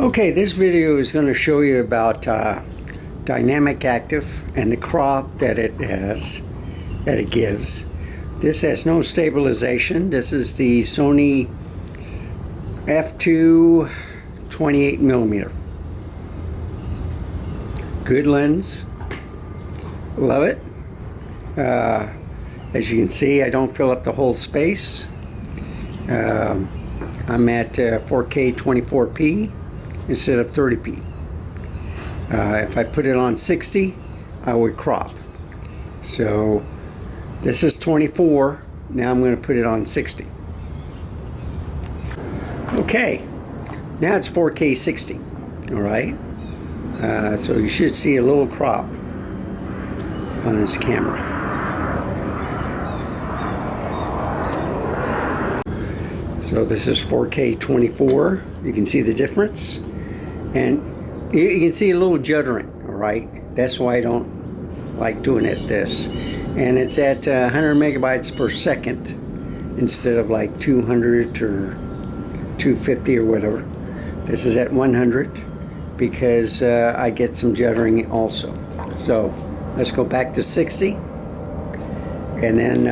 Okay, this video is going to show you about dynamic active and the crop that it gives. This has no stabilization. This is the Sony f2 28mm. Good lens. Love it. As you can see, I don't fill up the whole space. I'm at 4K 24p instead of 30p. If I put it on 60, I would crop. So this is 24. Now I'm going to put it on 60. Okay, now it's 4K 60. All right. So you should see a little crop on this camera. So this is 4K 24. You can see the difference, and you can see a little juddering. All right, that's why I don't like doing it this. And it's at 100 megabytes per second instead of like 200 or 250 or whatever. This is at 100 because I get some juddering also. So let's go back to 60, and then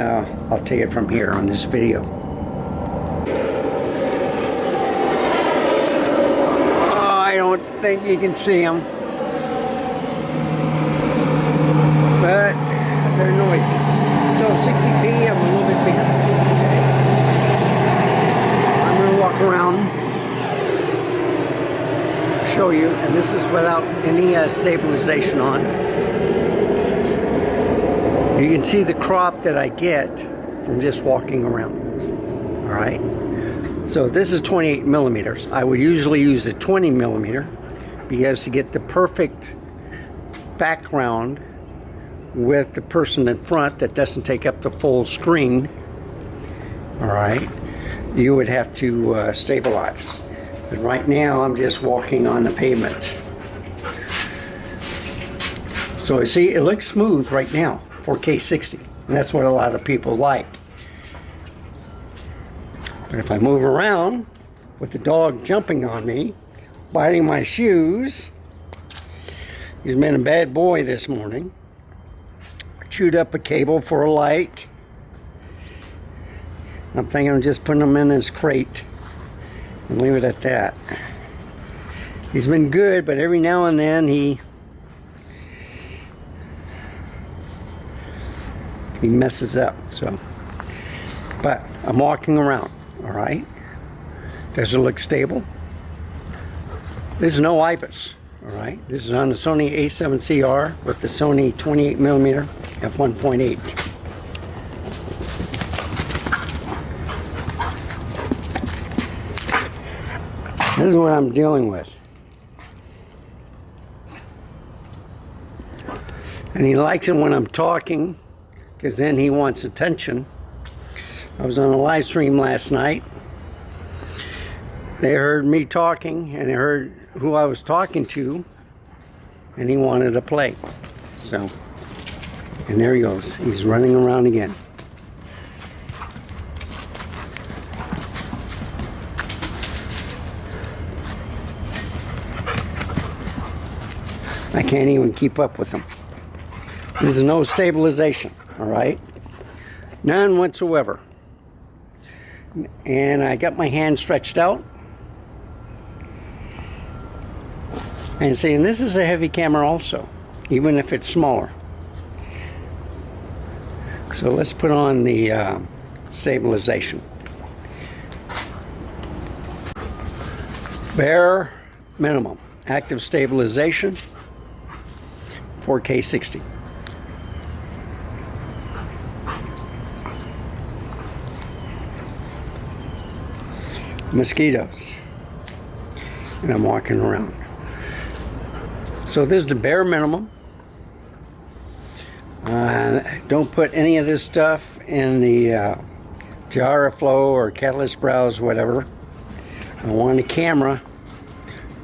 I'll take it from here on this video. I don't think you can see them, but they're noisy. So 60p, I'm a little bit behind. Okay. I'm going to walk around, show you, and this is without any stabilization on. You can see the crop that I get from just walking around. All right. So this is 28 millimeters. I would usually use a 20 millimeter because to get the perfect background with the person in front that doesn't take up the full screen, all right, you would have to stabilize. But right now I'm just walking on the pavement. So you see, it looks smooth right now, 4K 60, and that's what a lot of people like. But if I move around with the dog jumping on me, biting my shoes, he's been a bad boy this morning. Chewed up a cable for a light. I'm thinking of just putting him in his crate and leave it at that. He's been good, but every now and then he messes up. So, but I'm walking around. All right. Does it look stable? This is no IBIS. All right. This is on the Sony A7CR with the Sony 28mm f1.8. This is what I'm dealing with. And he likes it when I'm talking, because then he wants attention. I was on a live stream last night. They heard me talking, and they heard who I was talking to, and he wanted to play. So, and there he goes. He's running around again. I can't even keep up with him. There's no stabilization, all right? None whatsoever. And I got my hand stretched out. And see, and this is a heavy camera also, even if it's smaller. So let's put on the stabilization. Bare minimum. Active stabilization, 4K 60. Mosquitoes, and I'm walking around. So this is the bare minimum. Don't put any of this stuff in the jar flow or catalyst browse, whatever. I want the camera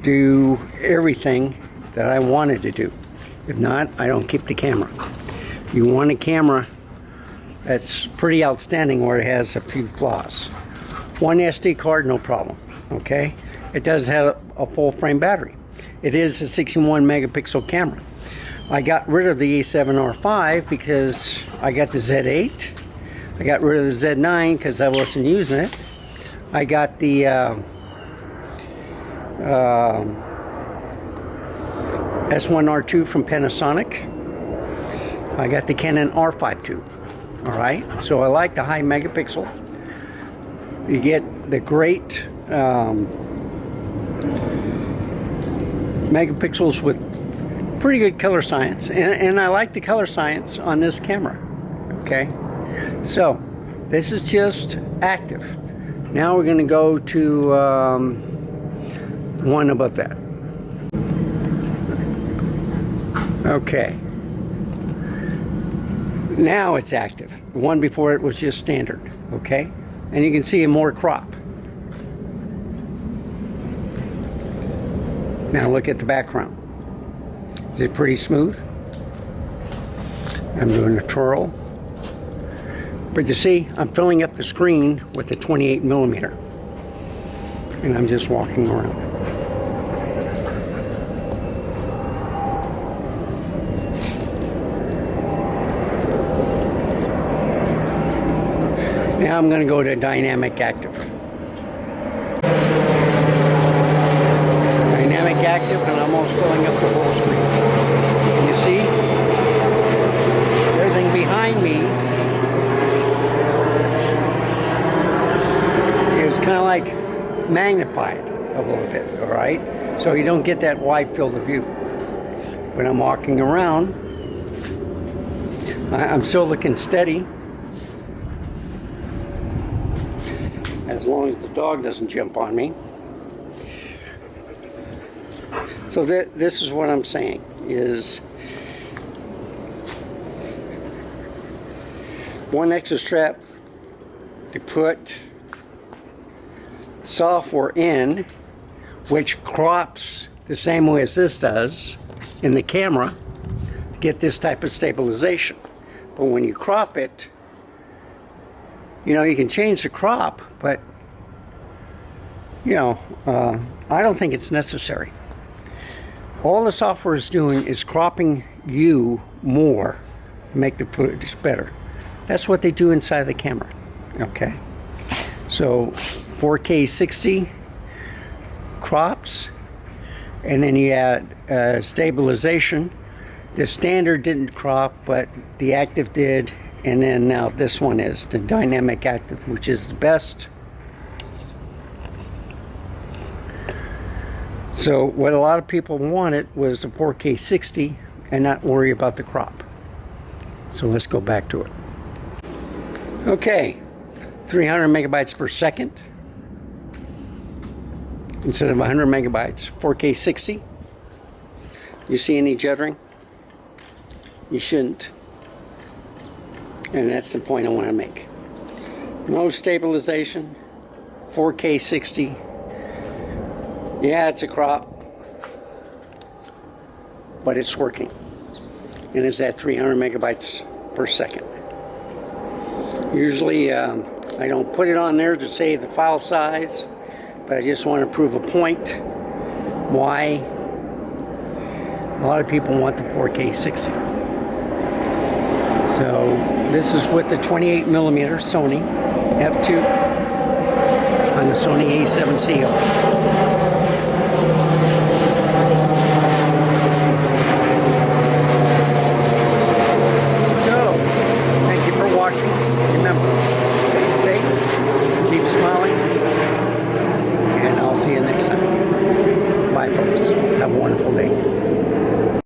do everything that I wanted to do. If not, I don't keep the camera. You want a camera that's pretty outstanding where it has a few flaws. One SD card, no problem. Okay, it does have a full frame battery. It is a 61 megapixel camera. I got rid of the A7R5 because I got the Z8. I got rid of the Z9 because I wasn't using it. I got the S1R2 from Panasonic. I got the Canon R5 II. All right, so I like the high megapixels. You get the great megapixels with pretty good color science, and I like the color science on this camera. Okay, so this is just active. Now we're going to go to one above that. Okay, now it's active. The one before it was just standard. Okay, and you can see more crop. Now look at the background. Is it pretty smooth? I'm doing a twirl. But you see, I'm filling up the screen with the 28 millimeter. And I'm just walking around. Now I'm going to go to dynamic active. Dynamic active, and I'm almost filling up the whole screen. You see? Everything behind me is kind of like magnified a little bit, all right? So you don't get that wide field of view. When I'm walking around, I'm still looking steady. As long as the dog doesn't jump on me. So this is what I'm saying is one extra strap to put software in, which crops the same way as this does in the camera to get this type of stabilization. But when you crop it, you know, you can change the crop, but you know, I don't think it's necessary. All the software is doing is cropping you more to make the footage better. That's what they do inside the camera. Okay, so 4K 60 crops, and then you add stabilization. The standard didn't crop, but the active did, and then now this one is the dynamic active, which is the best. So what a lot of people wanted was a 4K 60 and not worry about the crop. So let's go back to it. Okay, 300 megabytes per second instead of 100 megabytes. 4K 60. You see any juddering? You shouldn't. And that's the point I want to make. No stabilization. 4K 60. Yeah, it's a crop, but it's working. And it's at 300 megabytes per second. Usually, I don't put it on there to say the file size, but I just want to prove a point why a lot of people want the 4K 60. So this is with the 28 millimeter Sony f2 on the Sony A7CR. Remember, stay safe, keep smiling, and I'll see you next time. Bye, folks. Have a wonderful day.